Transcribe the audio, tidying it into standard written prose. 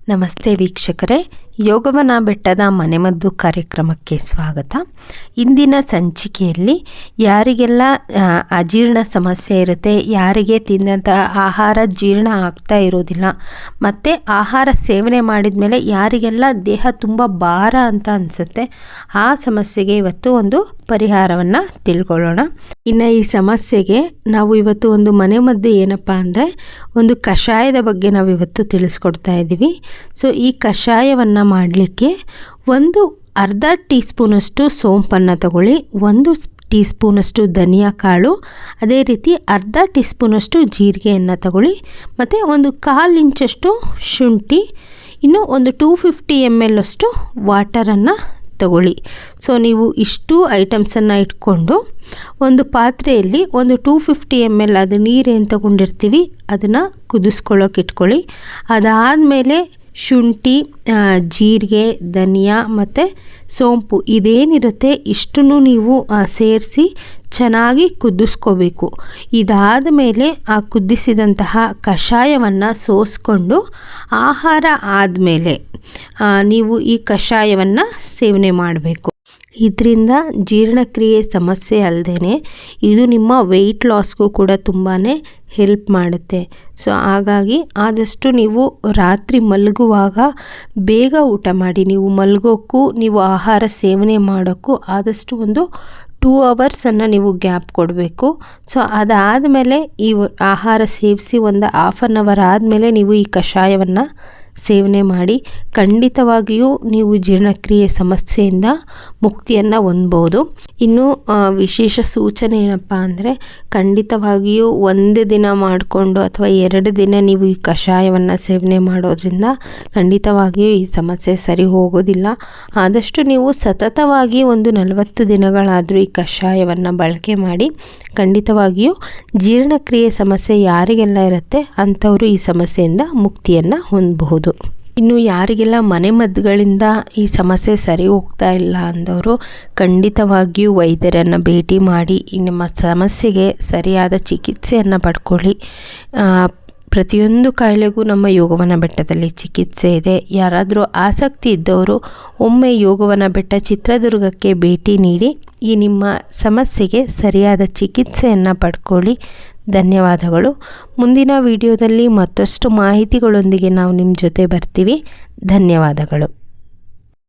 ನಮಸ್ತೆ ವೀಕ್ಷಕರೇ, ಯೋಗವನ ಬೆಟ್ಟದ ಮನೆಮದ್ದು ಕಾರ್ಯಕ್ರಮಕ್ಕೆ ಸ್ವಾಗತ. ಇಂದಿನ ಸಂಚಿಕೆಯಲ್ಲಿ ಯಾರಿಗೆಲ್ಲ ಅಜೀರ್ಣ ಸಮಸ್ಯೆ ಇರುತ್ತೆ, ಯಾರಿಗೆ ತಿಂದಂಥ ಆಹಾರ ಜೀರ್ಣ ಆಗ್ತಾ ಇರೋದಿಲ್ಲ, ಮತ್ತು ಆಹಾರ ಸೇವನೆ ಮಾಡಿದ ಮೇಲೆ ಯಾರಿಗೆಲ್ಲ ದೇಹ ತುಂಬ ಭಾರ ಅಂತ ಅನಿಸುತ್ತೆ, ಆ ಸಮಸ್ಯೆಗೆ ಇವತ್ತು ಒಂದು ಪರಿಹಾರವನ್ನು ತಿಳ್ಕೊಳ್ಳೋಣ. ಇನ್ನು ಈ ಸಮಸ್ಯೆಗೆ ನಾವು ಇವತ್ತು ಒಂದು ಮನೆಮದ್ದು ಏನಪ್ಪ ಅಂದರೆ ಒಂದು ಕಷಾಯದ ಬಗ್ಗೆ ನಾವು ಇವತ್ತು ತಿಳಿಸ್ಕೊಡ್ತಾ ಇದ್ದೀವಿ. ಸೊ ಈ ಕಷಾಯವನ್ನು ಮಾಡಲಿಕ್ಕೆ ಒಂದು ಅರ್ಧ ಟೀ ಸ್ಪೂನಷ್ಟು ಸೋಂಪನ್ನು ತಗೊಳ್ಳಿ, 1 ಟೀ ಸ್ಪೂನಷ್ಟು ಧನಿಯಾ ಕಾಳು, ಅದೇ ರೀತಿ ಅರ್ಧ ಟೀ ಸ್ಪೂನಷ್ಟು ಜೀರಿಗೆಯನ್ನು ತಗೊಳ್ಳಿ, ಮತ್ತು ಒಂದು 1/4 ಇಂಚಷ್ಟು ಶುಂಠಿ, ಇನ್ನು ಒಂದು 250 ml ಅಷ್ಟು ವಾಟರನ್ನು ತಗೊಳ್ಳಿ. ಸೊ ನೀವು ಇಷ್ಟು ಐಟಮ್ಸನ್ನು ಇಟ್ಕೊಂಡು ಒಂದು ಪಾತ್ರೆಯಲ್ಲಿ ಒಂದು 250 ml ಅದು ನೀರೇನು ತಗೊಂಡಿರ್ತೀವಿ ಅದನ್ನು ಕುದಿಸ್ಕೊಳ್ಳೋಕೆ ಇಟ್ಕೊಳ್ಳಿ. ಅದಾದಮೇಲೆ ಶುಂಠಿ, ಜೀರಿಗೆ, ಧನಿಯಾ ಮತ್ತು ಸೋಂಪು ಇದೇನಿರುತ್ತೆ ಇಷ್ಟನ್ನು ನೀವು ಸೇರಿಸಿ ಚೆನ್ನಾಗಿ ಕುದಿಸ್ಕೋಬೇಕು. ಇದಾದ ಮೇಲೆ ಆ ಕುದಿಸಿದಂತಹ ಕಷಾಯವನ್ನು ಸೋಸಿಕೊಂಡು ಆಹಾರ ಆದಮೇಲೆ ನೀವು ಈ ಕಷಾಯವನ್ನು ಸೇವನೆ ಮಾಡಬೇಕು. ಇದರಿಂದ ಜೀರ್ಣಕ್ರಿಯೆ ಸಮಸ್ಯೆ ಅಲ್ಲದೇ ಇದು ನಿಮ್ಮ ವೆಯ್ಟ್ ಲಾಸ್ಗೂ ಕೂಡ ತುಂಬಾ ಹೆಲ್ಪ್ ಮಾಡುತ್ತೆ. ಸೊ ಹಾಗಾಗಿ ಆದಷ್ಟು ನೀವು ರಾತ್ರಿ ಮಲಗುವಾಗ ಬೇಗ ಊಟ ಮಾಡಿ. ನೀವು ಮಲಗೋಕ್ಕೂ ನೀವು ಆಹಾರ ಸೇವನೆ ಮಾಡೋಕ್ಕೂ ಆದಷ್ಟು ಒಂದು 2 ಅವರ್ಸನ್ನು ನೀವು ಗ್ಯಾಪ್ ಕೊಡಬೇಕು. ಸೊ ಅದಾದಮೇಲೆ ಈ ಆಹಾರ ಸೇವಿಸಿ ಒಂದು 1/2 ಅವರ್ ಆದಮೇಲೆ ನೀವು ಈ ಕಷಾಯವನ್ನು ಸೇವನೆ ಮಾಡಿ. ಖಂಡಿತವಾಗಿಯೂ ನೀವು ಜೀರ್ಣಕ್ರಿಯೆ ಸಮಸ್ಯೆಯಿಂದ ಮುಕ್ತಿಯನ್ನು ಹೊಂದ್ಬೋದು. ಇನ್ನು ವಿಶೇಷ ಸೂಚನೆ ಏನಪ್ಪ ಅಂದರೆ ಖಂಡಿತವಾಗಿಯೂ 1 ದಿನ ಮಾಡಿಕೊಂಡು ಅಥವಾ 2 ದಿನ ನೀವು ಈ ಕಷಾಯವನ್ನು ಸೇವನೆ ಮಾಡೋದ್ರಿಂದ ಖಂಡಿತವಾಗಿಯೂ ಈ ಸಮಸ್ಯೆ ಸರಿ ಹೋಗೋದಿಲ್ಲ. ಆದಷ್ಟು ನೀವು ಸತತವಾಗಿ ಒಂದು 40 ದಿನಗಳಾದರೂ ಈ ಕಷಾಯವನ್ನು ಬಳಕೆ ಮಾಡಿ. ಖಂಡಿತವಾಗಿಯೂ ಜೀರ್ಣಕ್ರಿಯೆ ಸಮಸ್ಯೆ ಯಾರಿಗೆಲ್ಲ ಇರುತ್ತೆ ಅಂಥವರು ಈ ಸಮಸ್ಯೆಯಿಂದ ಮುಕ್ತಿಯನ್ನು ಹೊಂದಬಹುದು. ಇನ್ನು ಯಾರಿಗೆಲ್ಲ ಮನೆಮದ್ದುಗಳಿಂದ ಈ ಸಮಸ್ಯೆ ಸರಿ ಹೋಗ್ತಾ ಇಲ್ಲ ಅಂದವರು ಖಂಡಿತವಾಗಿಯೂ ವೈದ್ಯರನ್ನು ಭೇಟಿ ಮಾಡಿ ನಿಮ್ಮ ಸಮಸ್ಯೆಗೆ ಸರಿಯಾದ ಚಿಕಿತ್ಸೆಯನ್ನು ಪಡ್ಕೊಳ್ಳಿ. ಪ್ರತಿಯೊಂದು ಕಾಯಿಲೆಗೂ ನಮ್ಮ ಯೋಗವನ ಬೆಟ್ಟದಲ್ಲಿ ಚಿಕಿತ್ಸೆ ಇದೆ. ಯಾರಾದರೂ ಆಸಕ್ತಿ ಇದ್ದವರು ಒಮ್ಮೆ ಯೋಗವನ ಬೆಟ್ಟ ಚಿತ್ರದುರ್ಗಕ್ಕೆ ಭೇಟಿ ನೀಡಿ ಈ ನಿಮ್ಮ ಸಮಸ್ಯೆಗೆ ಸರಿಯಾದ ಚಿಕಿತ್ಸೆಯನ್ನು ಪಡ್ಕೊಳ್ಳಿ. ಧನ್ಯವಾದಗಳು. ಮುಂದಿನ ವಿಡಿಯೋದಲ್ಲಿ ಮತ್ತಷ್ಟು ಮಾಹಿತಿಗಳೊಂದಿಗೆ ನಾವು ನಿಮ್ಮ ಜೊತೆ ಬರ್ತೀವಿ. ಧನ್ಯವಾದಗಳು.